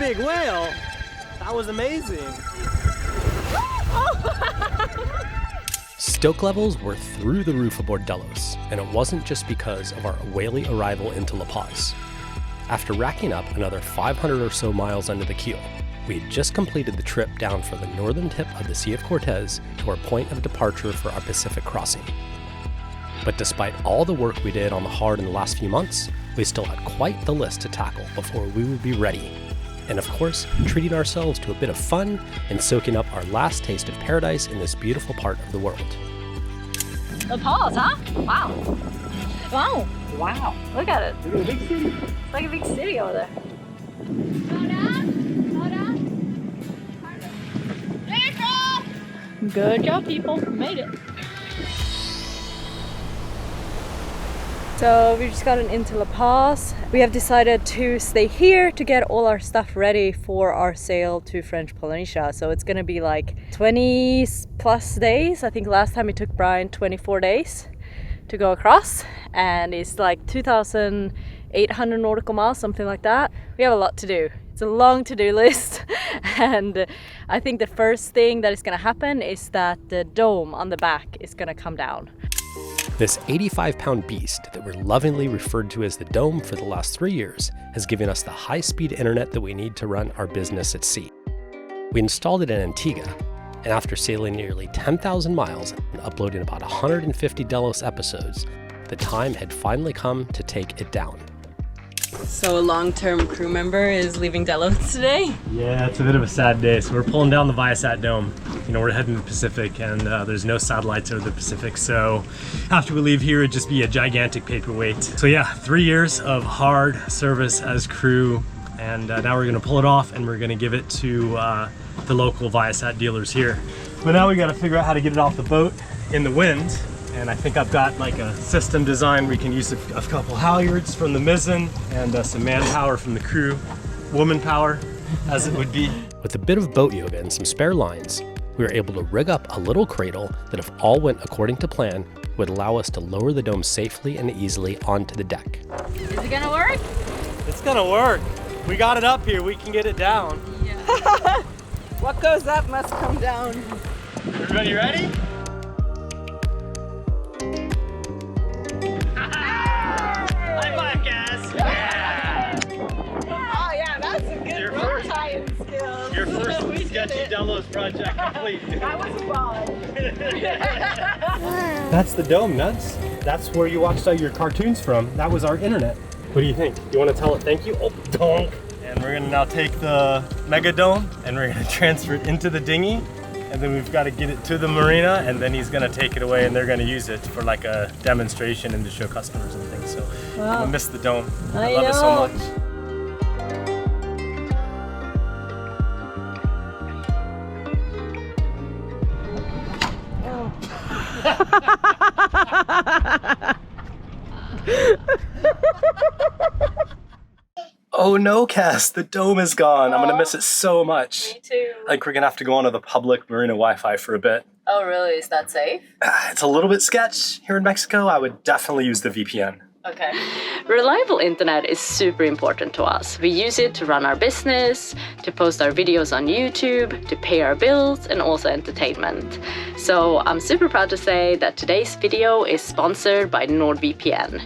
big whale. That was amazing. Stoke levels were through the roof aboard Delos, and it wasn't just because of our whaley arrival into La Paz. After racking up another 500 or so miles under the keel, we had just completed the trip down from the northern tip of the Sea of Cortez to our point of departure for our Pacific crossing. But despite all the work we did on the hard in the last few months, we still had quite the list to tackle before we would be ready. And of course, treating ourselves to a bit of fun and soaking up our last taste of paradise in this beautiful part of the world. La Paz, huh? Wow. Wow. Wow. Look at it. Look at the big city. It's like a big city over there. Good job, people. We made it. So we just gotten into La Paz. We have decided to stay here to get all our stuff ready for our sail to French Polynesia. So it's gonna be like 20 plus days. I think last time it took Brian 24 days to go across, and it's like 2,800 nautical miles, something like that. We have a lot to do. It's a long to-do list, and I think the first thing that is gonna happen is that the dome on the back is gonna come down. This 85-pound beast that we're lovingly referred to as the Dome for the last 3 years has given us the high-speed internet that we need to run our business at sea. We installed it in Antigua, and after sailing nearly 10,000 miles and uploading about 150 Delos episodes, the time had finally come to take it down. So a long-term crew member is leaving Delos today? Yeah, it's a bit of a sad day. So we're pulling down the Viasat Dome. You know, we're heading to the Pacific, and there's no satellites over the Pacific. So after we leave here, it'd just be a gigantic paperweight. So yeah, 3 years of hard service as crew, and now we're gonna pull it off, and we're gonna give it to the local Viasat dealers here. But now we gotta figure out how to get it off the boat in the wind. And I think I've got like a system design. We can use a couple halyards from the mizzen and some manpower from the crew, woman power as it would be. With a bit of boat yoga and some spare lines, we were able to rig up a little cradle that, if all went according to plan, would allow us to lower the dome safely and easily onto the deck. Is it gonna work? It's gonna work. We got it up here. We can get it down. Yeah. What goes up must come down. Everybody ready? High five, guys! Yeah! Oh yeah, that's a good rope tying skill. Your first sketchy Delos project complete. That was fun. That's the Dome, Nuts. That's where you watched all your cartoons from. That was our internet. What do you think? You want to tell it thank you? Oh, donk! And we're gonna now take the Mega Dome and we're gonna transfer it into the dinghy. And then we've got to get it to the marina, and then he's gonna take it away and they're gonna use it for like a demonstration and to show customers and things. So Wow. I miss the Dome. I love it so know. much. Oh no, Cass, the Dome is gone. I'm gonna miss it so much. Me too. I think we're gonna have to go onto the public marina Wi-Fi for a bit. Oh really? Is that safe? It's a little bit sketch here in Mexico. I would definitely use the VPN. Okay. Reliable internet is super important to us. We use it to run our business, to post our videos on YouTube, to pay our bills, and also entertainment. So I'm super proud to say that today's video is sponsored by NordVPN.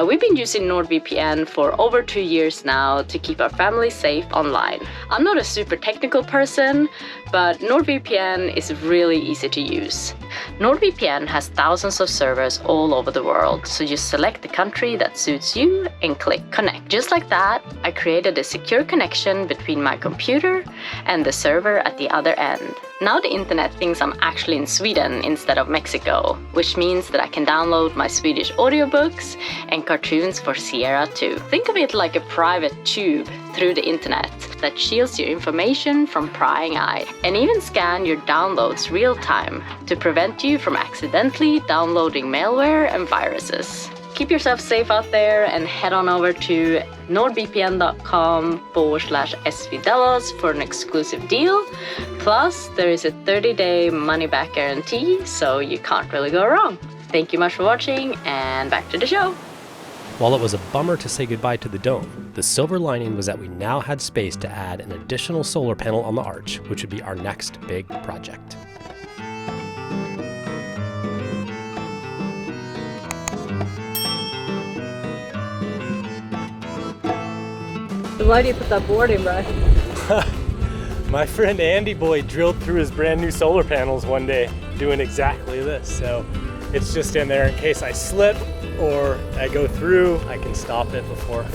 We've been using NordVPN for over 2 years now to keep our family safe online. I'm not a super technical person, but NordVPN is really easy to use. NordVPN has thousands of servers all over the world, so just select the country that suits you and click connect. Just like that, I created a secure connection between my computer and the server at the other end. Now the internet thinks I'm actually in Sweden instead of Mexico, which means that I can download my Swedish audiobooks and cartoons for Sierra too. Think of it like a private tube through the internet that shields your information from prying eye, and even scan your downloads real time to prevent you from accidentally downloading malware and viruses. Keep yourself safe out there and head on over to nordvpn.com/svdelos for an exclusive deal. Plus, there is a 30-day money-back guarantee, so you can't really go wrong. Thank you much for watching, and back to the show. While it was a bummer to say goodbye to the dome, the silver lining was that we now had space to add an additional solar panel on the arch, which would be our next big project. So why do you put that board in, Brad? My friend Andy Boy drilled through his brand new solar panels one day doing exactly this. So it's just in there in case I slip or I go through, I can stop it before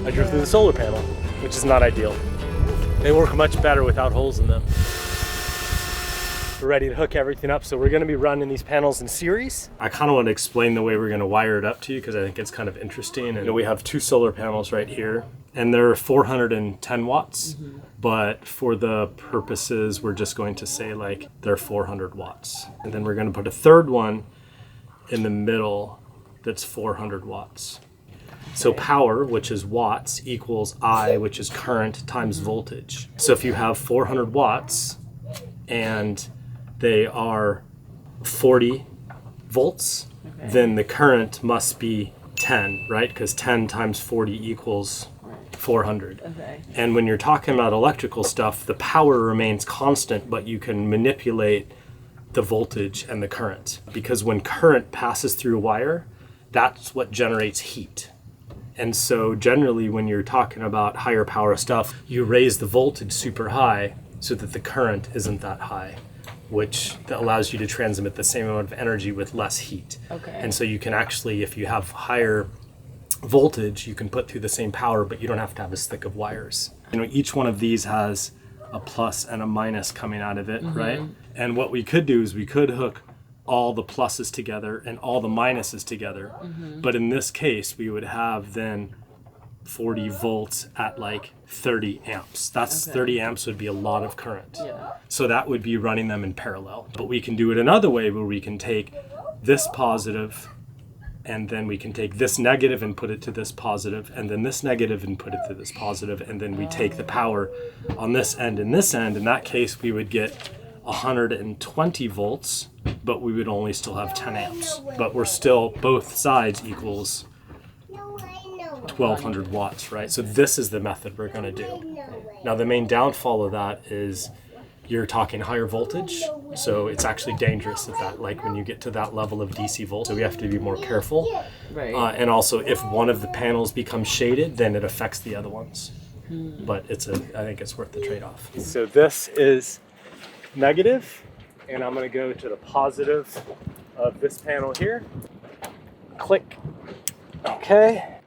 I drill through the solar panel, which is not ideal. They work much better without holes in them. We're ready to hook everything up, so we're going to be running these panels in series. I kind of want to explain the way we're going to wire it up to you because I think it's kind of interesting. And we have 2 solar panels right here, and they're 410 watts, but for the purposes, we're just going to say like they're 400 watts. And then we're going to put a third one in the middle that's 400 watts. So power, which is watts, equals I, which is current times voltage. So if you have 400 watts and they are 40 volts, then the current must be 10, right? Because 10 times 40 equals 400. Okay. And when you're talking about electrical stuff, the power remains constant, but you can manipulate the voltage and the current. Because when current passes through a wire, that's what generates heat. And so generally when you're talking about higher power stuff, you raise the voltage super high so that the current isn't that high, which allows you to transmit the same amount of energy with less heat. Okay. And so you can actually, if you have higher voltage, you can put through the same power, but you don't have to have as thick of wires. You know, each one of these has a plus and a minus coming out of it, right? And what we could do is we could hook all the pluses together and all the minuses together. But in this case, we would have then 40 volts at like 30 amps. That's 30 amps would be a lot of current. Yeah. So that would be running them in parallel. But we can do it another way where we can take this positive and then we can take this negative and put it to this positive, and then this negative and put it to this positive, and then we take the power on this end and this end. In that case, we would get 120 volts, but we would only still have 10 amps. But we're still, both sides equals 1200 watts, right? So this is the method we're gonna do. Now the main downfall of that is you're talking higher voltage, so it's actually dangerous at that, like when you get to that level of DC volt, so we have to be more careful. Right. And also if one of the panels becomes shaded, then it affects the other ones. But I think it's worth the trade-off. So this is negative, and I'm gonna go to the positive of this panel here. Click. Okay.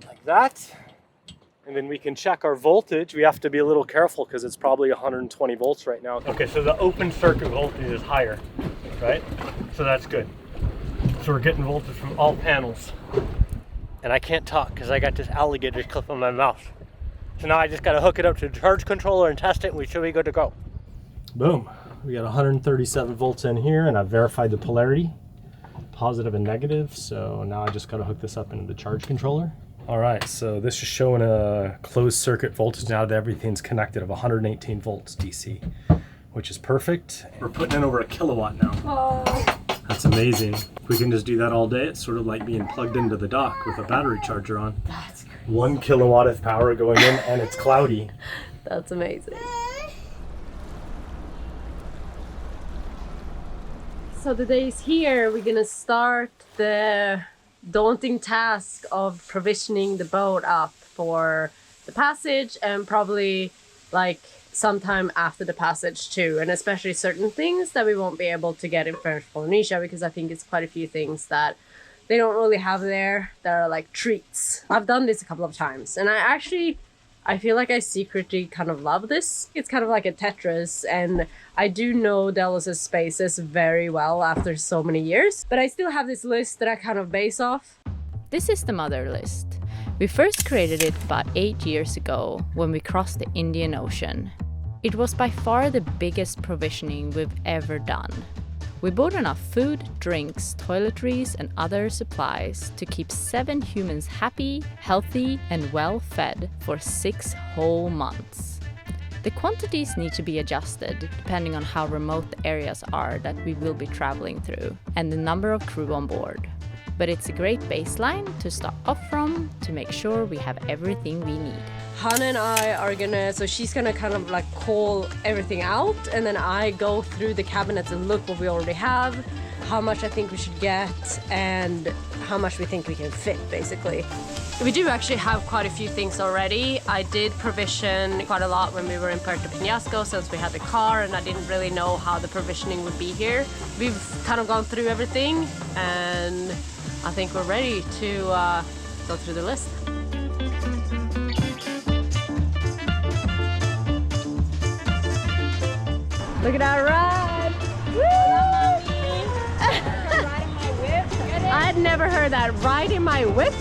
Like that. And then we can check our voltage. We have to be a little careful because it's probably 120 volts right now. Okay, so the open circuit voltage is higher, right? So that's good. So we're getting voltage from all panels. And I can't talk because I got this alligator clip on my mouth. So now I just got to hook it up to the charge controller and test it, and we should be good to go. Boom. We got 137 volts in here, and I've verified the polarity, positive and negative. So now I just got to hook this up into the charge controller. All right, so this is showing a closed circuit voltage now that everything's connected of 118 volts DC, which is perfect. We're putting in over a kilowatt now. Oh. That's amazing. If we can just do that all day, it's sort of like being plugged into the dock with a battery charger on. That's crazy. 1 kilowatt of power going in, and it's cloudy. That's amazing. So the day is here. We're gonna start the daunting task of provisioning the boat up for the passage, and probably like sometime after the passage too, and especially certain things that we won't be able to get in French Polynesia, because I think it's quite a few things that they don't really have there that are like treats. I've done this a couple of times, and I feel like I secretly kind of love this. It's kind of like a Tetris, and I do know Delos' spaces very well after so many years, but I still have this list that I kind of base off. This is the mother list. We first created it about 8 years ago when we crossed the Indian Ocean. It was by far the biggest provisioning we've ever done. We bought enough food, drinks, toiletries, and other supplies to keep 7 humans happy, healthy, and well fed for 6 whole months. The quantities need to be adjusted depending on how remote the areas are that we will be traveling through and the number of crew on board. but it's a great baseline to start off from to make sure we have everything we need. Hannah and I are gonna, so she's gonna kind of like call everything out, and then I go through the cabinets and look what we already have, how much I think we should get, and how much we think we can fit, basically. We do actually have quite a few things already. I did provision quite a lot when we were in Puerto Penasco, since we had the car and I didn't really know how the provisioning would be here. We've kind of gone through everything, and I think we're ready to go through the list. Look at that ride! Woo! I'd never heard that. Ride in my whip?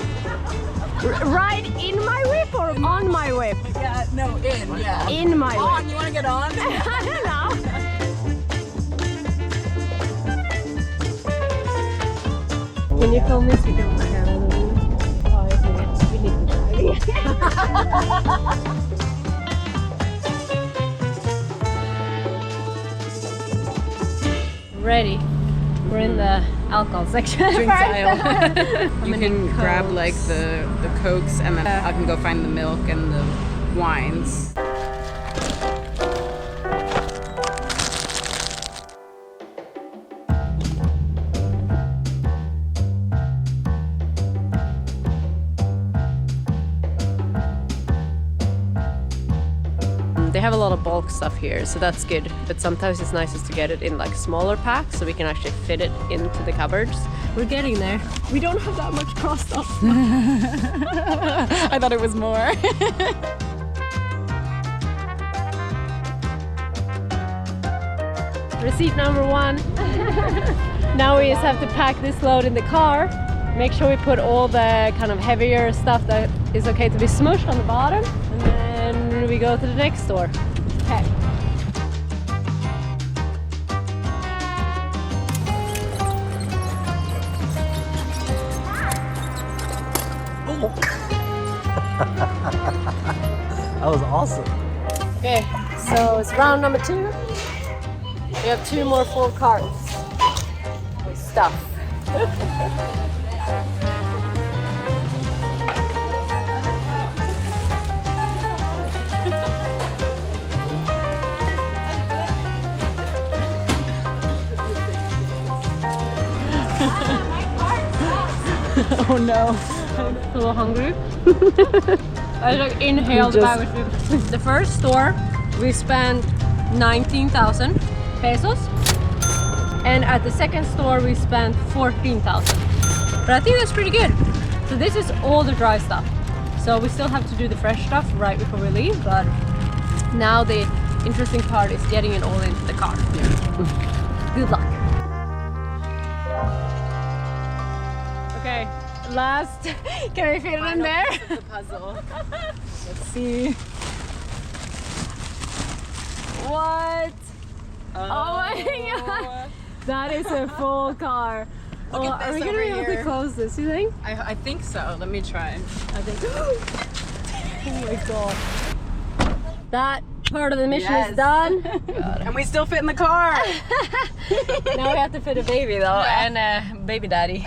Ride in my whip or on my whip? Yeah, no, in, yeah. In my On, whip. you want to get on? I don't know. Can you film this? We can 5 minutes. We need to drive. Ready. We're in the alcohol section. Drinks aisle. You many can grab Cokes? like the Cokes, and then I can go find the milk and the wines. They have a lot of bulk stuff here, so that's good. But sometimes it's nicest to get it in like smaller packs so we can actually fit it into the cupboards. We're getting there. We don't have that much cross stuff. I thought it was more. Receipt number 1. Now we just have to pack this load in the car. Make sure we put all the kind of heavier stuff that is okay to be smushed on the bottom. And then we go to the next store. Okay. That was awesome. Okay, so it's round number 2. We have 2 more full carts with stuff. Oh no. A little hungry. I like inhaled the bag of food. The first store we spent 19,000 pesos, and at the second store we spent 14,000. But I think that's pretty good. So this is all the dry stuff. So we still have to do the fresh stuff right before we leave, but now the interesting part is getting it all into the car. Good luck. Okay, last. Can I fit it in there? The puzzle. Let's see. What? Oh my god! That is a full car. Look at this are we gonna over be able to here. close this, you think? I think so. Let me try. I think. Oh my god. That part of the mission Yes. is done. And we still fit in the car. Now we have to fit a baby though, and a baby daddy.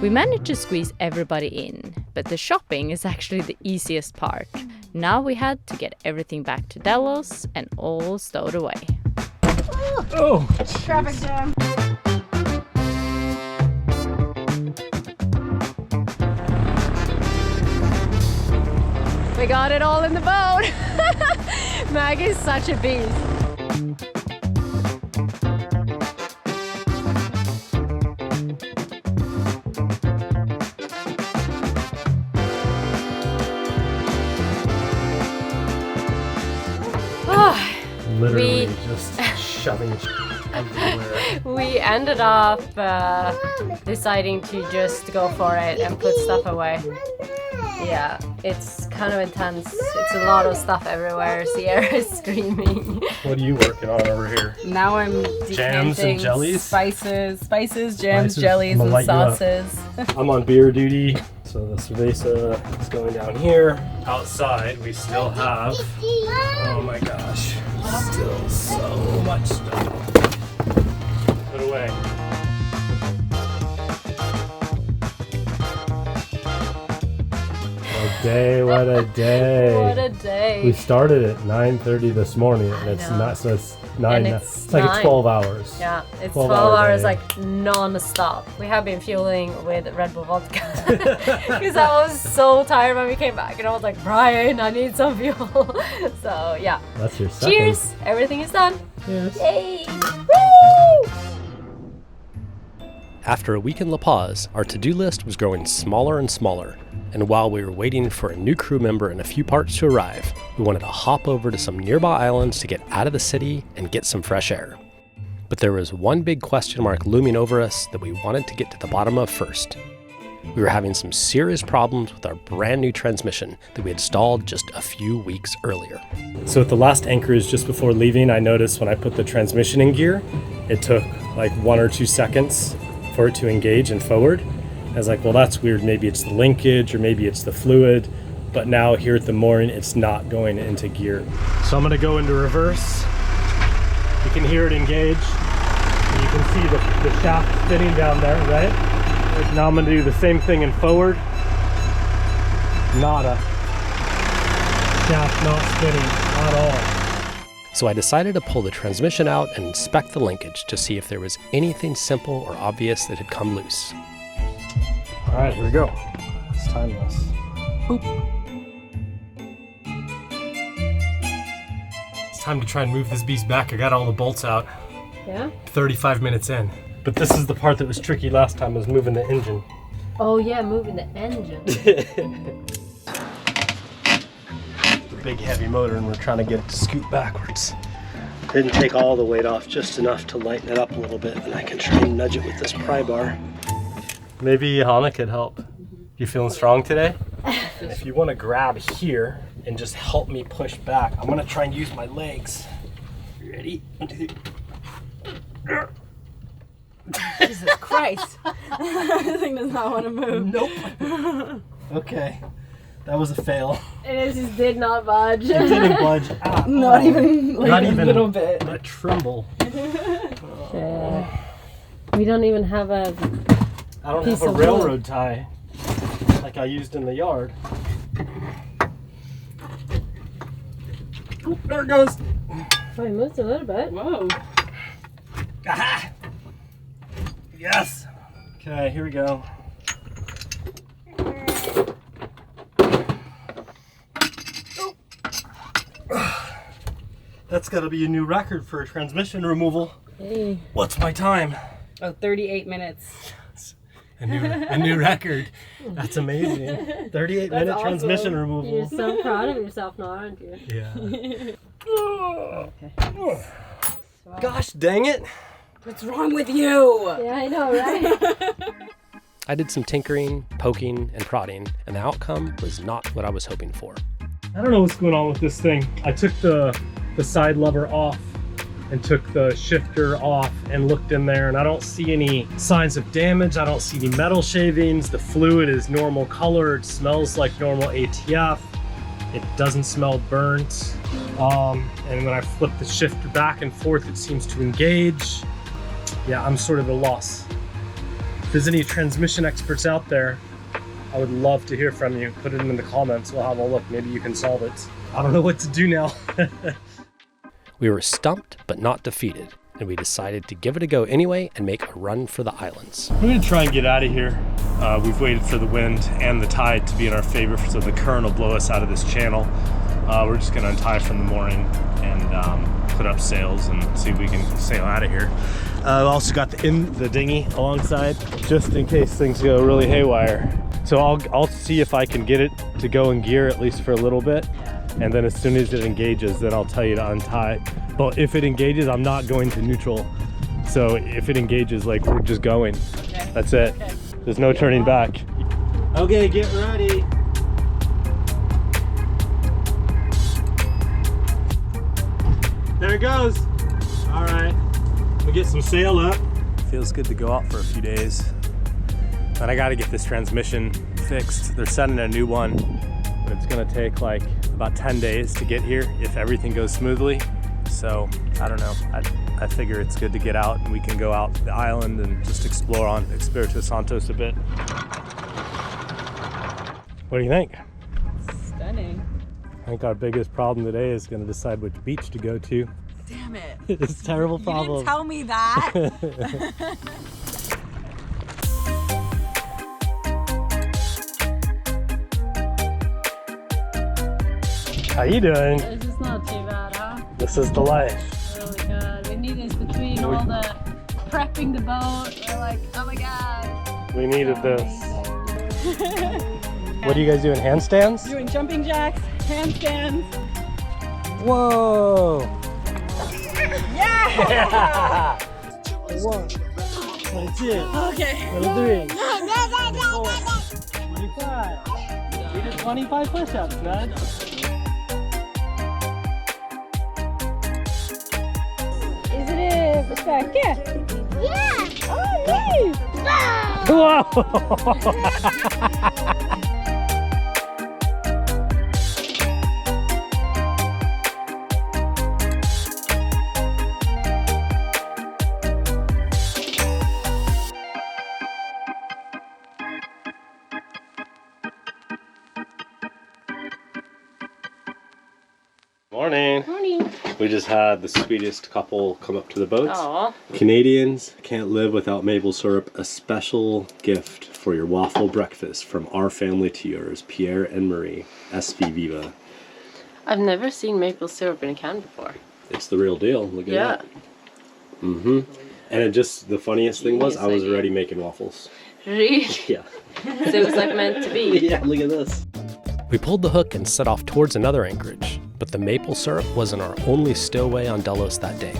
We managed to squeeze everybody in, but the shopping is actually the easiest part. Now we had to get everything back to Delos and all stowed away. Oh, Traffic jam. We got it all in the boat. Maggie's such a beast. literally We- just shoving everywhere. We ended up deciding to just go for it and put stuff away. Yeah, it's kind of intense. It's a lot of stuff everywhere. Sierra is screaming. What are you working on over here? Now I'm Jams and decanting jellies? Spices, jams, Spices. jellies, I'm gonna and light you up. sauces. I'm on beer duty, so the cerveza is going down here. Outside, we still have, oh my gosh, still so much stuff. Put away. day, what a day. What a day. We started at 9:30 this morning, and it's know. not, so it's 9, And it's like 9. 12 hours. Yeah, it's 12 12 hour hours day. like non-stop. We have been fueling with Red Bull vodka because I was so tired when we came back, and I was like, Brian, I need some fuel. So yeah. That's your second. Cheers! Everything is done. Cheers. Yay! Woo! After a week in La Paz, our to-do list was growing smaller and smaller, and while we were waiting for a new crew member and a few parts to arrive, we wanted to hop over to some nearby islands to get out of the city and get some fresh air. But there was one big question mark looming over us that we wanted to get to the bottom of first. We were having some serious problems with our brand new transmission that we had stalled just a few weeks earlier. So at the last anchorage just before leaving, I noticed when I put the transmission in gear, it took like 1 or 2 seconds for it to engage and forward. I was like, well, that's weird. Maybe it's the linkage or maybe it's the fluid. But now here at the mooring, it's not going into gear. So I'm gonna go into reverse. You can hear it engage. And you can see the shaft spinning down there, right? Now I'm gonna do the same thing in forward. Nada. Shaft not spinning at all. So I decided to pull the transmission out and inspect the linkage to see if there was anything simple or obvious that had come loose. All right, here we go. It's timeless. Boop. It's time to try and move this beast back. I got all the bolts out. Yeah? 35 minutes in. But this is the part that was tricky last time, was moving the engine. Oh yeah, moving the engine. Big heavy motor, and we're trying to get it to scoot backwards. Didn't take all the weight off, just enough to lighten it up a little bit, and I can try and nudge it with this pry bar. Maybe Hannah could help. You feeling strong today? And if you want to grab here and just help me push back, I'm gonna try and use my legs. You ready? 1, 2, 3. Jesus Christ. This thing does not want to move. Nope. Okay, that was a fail. It just did not budge. It didn't budge at all. Not even like Not a even little bit. a tremble. We don't even have a... I don't Piece have a of railroad tie like I used in the yard. Oh, there it goes. Oh, it moves a little bit. Whoa. Aha! Yes. Okay, here we go. That's got to be a new record for transmission removal. Hey. What's my time? Oh, 38 minutes. A new record. That's amazing. 38-minute awesome. transmission removal. You're so proud of yourself now, aren't you? Yeah. Okay. Gosh dang it. What's wrong with you? Yeah, I know, right? I did some tinkering, poking, and prodding, and the outcome was not what I was hoping for. I don't know what's going on with this thing. I took the side lever off and took the shifter off and looked in there, and I don't see any signs of damage. I don't see any metal shavings. The fluid is normal color. It smells like normal ATF. It doesn't smell burnt. And when I flip the shifter back and forth, it seems to engage. Yeah, I'm sort of at a loss. If there's any transmission experts out there, I would love to hear from you. Put it in the comments. We'll have a look. Maybe you can solve it. I don't know what to do now. We were stumped but not defeated, and we decided to give it a go anyway and make a run for the islands. I'm gonna try and get out of here. We've waited for the wind and the tide to be in our favor, so the current will blow us out of this channel. We're just gonna untie from the mooring and put up sails and see if we can sail out of here. I've also got the dinghy alongside, just in case things go really haywire. So I'll see if I can get it to go in gear, at least for a little bit. And then as soon as it engages, then I'll tell you to untie. But if it engages, I'm not going to neutral. So if it engages, like, we're just going. Okay. That's it. Okay. There's no turning back. Okay, get ready. There it goes. All right, we'll get some sail up. Feels good to go out for a few days. But I gotta get this transmission fixed. They're sending a new one, but it's gonna take like about 10 days to get here if everything goes smoothly. So I don't know, I figure it's good to get out and we can go out to the island and just explore on Espiritu Santos a bit. What do you think? think our biggest problem today is going to decide which beach to go to. Damn it. It's a terrible problem. You didn't tell me that. How you doing? This is not too bad, huh? This is the life. Really good. We need this between all the prepping the boat. We're like, oh my god. We needed this. What are you guys doing? Handstands? Doing jumping jacks, handstands. Whoa! Yeah! 1, 22, Okay. 23, 24, 25. We did 25 push-ups, man. Isn't it försöka? Yeah! Oh, nice! Whoa! Morning. Morning. We just had the sweetest couple come up to the boat. Aw. Canadians can't live without maple syrup. A special gift for your waffle breakfast from our family to yours, Pierre and Marie, SV Viva. I've never seen maple syrup in a can before. It's the real deal. Look at Yeah. that. Mm-hmm. And it just, the funniest thing was, I was already making waffles. Really? Yeah. So it was like meant to be. Yeah, look at this. We pulled the hook and set off towards another anchorage, but the maple syrup wasn't our only stowaway on Delos that day.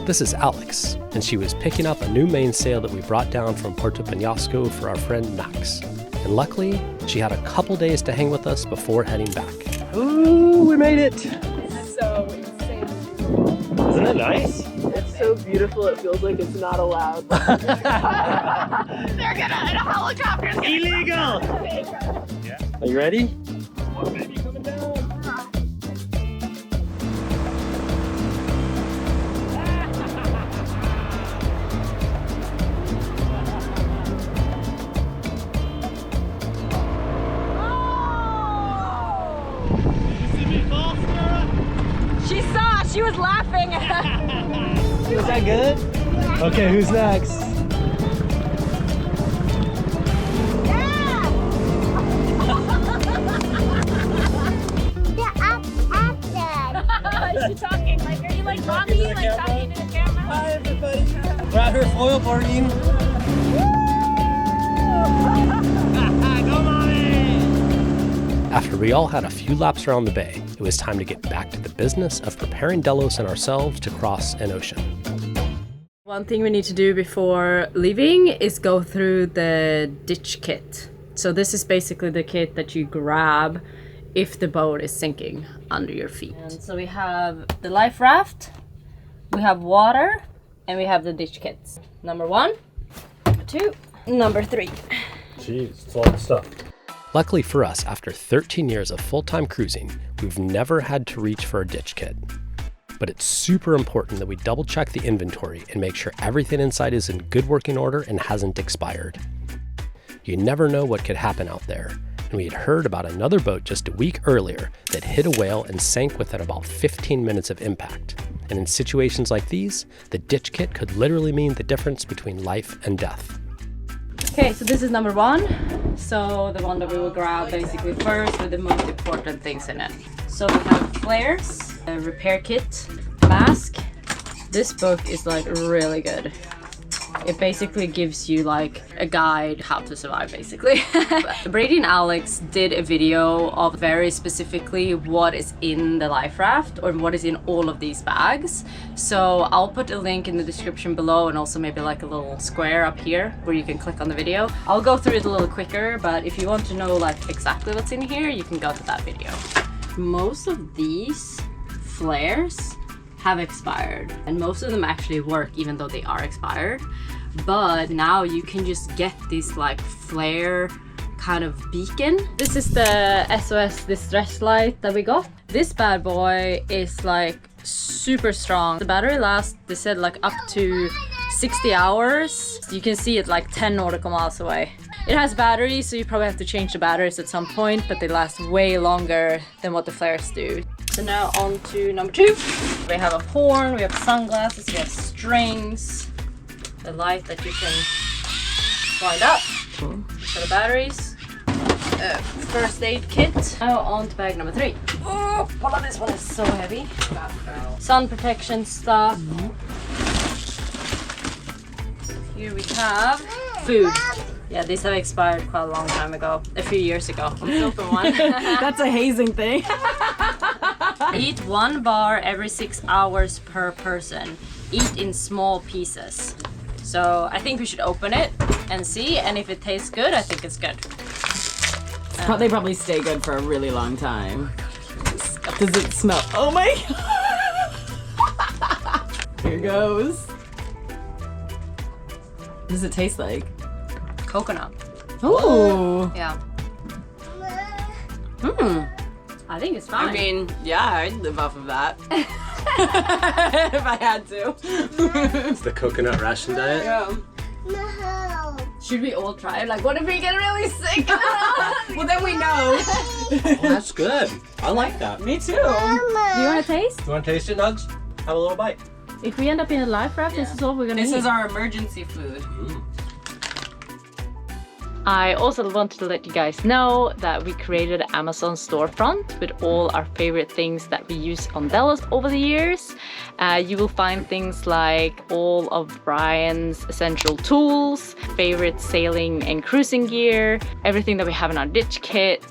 This is Alex, and she was picking up a new mainsail that we brought down from Puerto Penasco for our friend Max. And luckily, she had a couple days to hang with us before heading back. Ooh, we made it! So insane. Isn't it nice? It's so beautiful, it feels like it's not allowed. They're gonna hit a helicopter! Illegal! Are you ready? She saw, she was laughing. Was that good? Okay, who's next? Is she talking? Like, are you like mommy? Like talking to the camera? Hi, everybody. We're out here foil boarding. After we all had a few laps around the bay, it was time to get back to the business of preparing Delos and ourselves to cross an ocean. One thing we need to do before leaving is go through the ditch kit. So this is basically the kit that you grab if the boat is sinking under your feet. And so we have the life raft, we have water, and we have the ditch kits. Number 1, number 2, number 3. Jeez, it's all the stuff. Luckily for us, after 13 years of full-time cruising, we've never had to reach for a ditch kit. But it's super important that we double check the inventory and make sure everything inside is in good working order and hasn't expired. You never know what could happen out there, and we had heard about another boat just a week earlier that hit a whale and sank within about 15 minutes of impact. And in situations like these, the ditch kit could literally mean the difference between life and death. Okay, so this is number 1. So the one that we will grab basically first with the most important things in it. So we have flares, a repair kit, mask. This book is like really good. It basically gives you like a guide how to survive basically. Brady and Alex did a video of very specifically what is in the life raft or what is in all of these bags. So I'll put a link in the description below and also maybe like a little square up here where you can click on the video. I'll go through it a little quicker, but if you want to know like exactly what's in here, you can go to that video. Most of these flares have expired and most of them actually work even though they are expired, but now you can just get this like flare kind of beacon. This is the SOS distress light that we got. This bad boy is like super strong. The battery lasts, they said, like up to 60 hours. You can see it like 10 nautical miles away. It has batteries, so you probably have to change the batteries at some point, but they last way longer than what the flares do. So now on to number 2. We have a horn, we have sunglasses, we have strings, the light that you can wind up for the batteries, first aid kit. Now on to bag number 3. Oh, wow, this one is so heavy. Sun protection stuff. Here we have food. Yeah, these have expired quite a long time ago, a few years ago. I'm still for one. That's a hazing thing. Eat 1 bar every 6 hours per person. Eat in small pieces. So I think we should open it and see, and if it tastes good, I think it's good. They probably stay good for a really long time. Does it smell? Oh my god! Here goes. What does it taste like? Coconut. Ooh. Yeah. I think it's fine. I mean, yeah, I'd live off of that. If I had to. It's the coconut ration diet. Yeah. Should we all try it? Like, what if we get really sick? Well, then we know. Oh, that's good. I like that. Me too. Do you want to taste? You want to taste it, Nugs? Have a little bite. If we end up in a life raft, this is all we're gonna eat. This is our emergency food. I also wanted to let you guys know that we created an Amazon storefront with all our favorite things that we use on Delos over the years. You will find things like all of Brian's essential tools, favorite sailing and cruising gear, everything that we have in our ditch kit,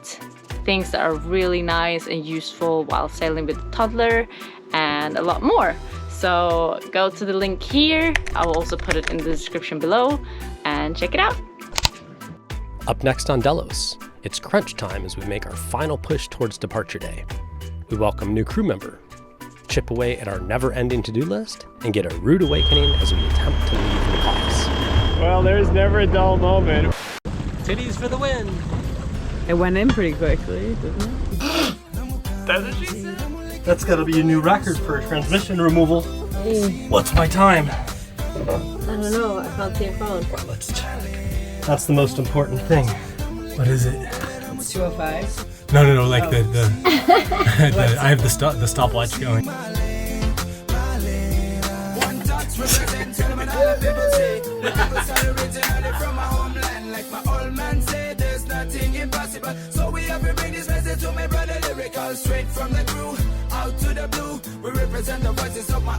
things that are really nice and useful while sailing with a toddler, and a lot more. So go to the link here. I will also put it in the description below and check it out. Up next on Delos, it's crunch time as we make our final push towards departure day. We welcome new crew member, chip away at our never-ending to-do list, and get a rude awakening as we attempt to leave La Paz. Well, there's never a dull moment. Titties for the win! It went in pretty quickly, didn't it? That's what she said. That's gotta be a new record for transmission removal. What's my time? I don't know, I can't see your phone. Well, let's check. That's the most important thing. What is it? It's 2:05. No, like the I have the stopwatch going. So we have to bring this message to my brother lyrical, straight from the crew, out to the blue. We represent the voices of my